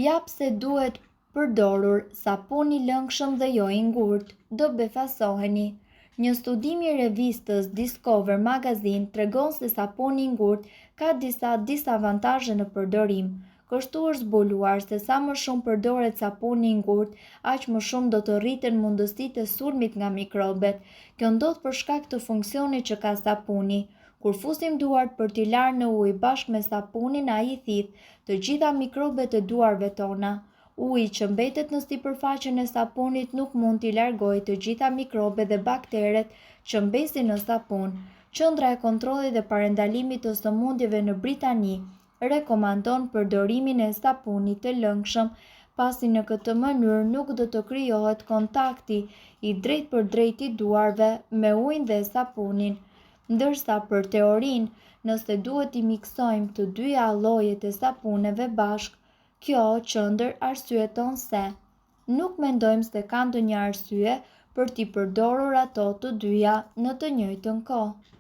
Jap se duhet përdorur sapun i lëngshëm dhe jo i ngurtë. Do befasoheni. Një studim i revistës Discover Magazine tregon se sapuni i ngurtë ka disa disavantazhe në përdorim. Kështu është zbuluar se sa më shumë përdoret sapuni i ngurtë, aq më shumë do të rriten mundësitë e sulmit nga mikrobet. Kjo ndodh për shkak të funksionit që ka sapuni. Kur fusim duart për t'i larë në ujë bashkë me sapunin, ai thith të gjitha mikrobet e duarve tona. Uji që mbetet në sipërfaqen e sapunit nuk mund t'i largojë të gjitha mikrobet dhe bakteret që mbesin në sapun. Qendra e kontrollit dhe parandalimit të sëmundjeve në Britani rekomandon përdorimin e sapunit të lëngshëm, pasi në këtë mënyrë nuk do të krijohet kontakti i drejtpërdrejtë i duarve me ujin dhe sapunin. Ndërsa për teorinë, nëse duhet i miksojmë të dyja llojet e sapuneve bashkë, kjo qendër arsyeton se nuk mendojmë se ka ndonjë arsye për t'i përdorur ato të dyja në të njëjtën kohë.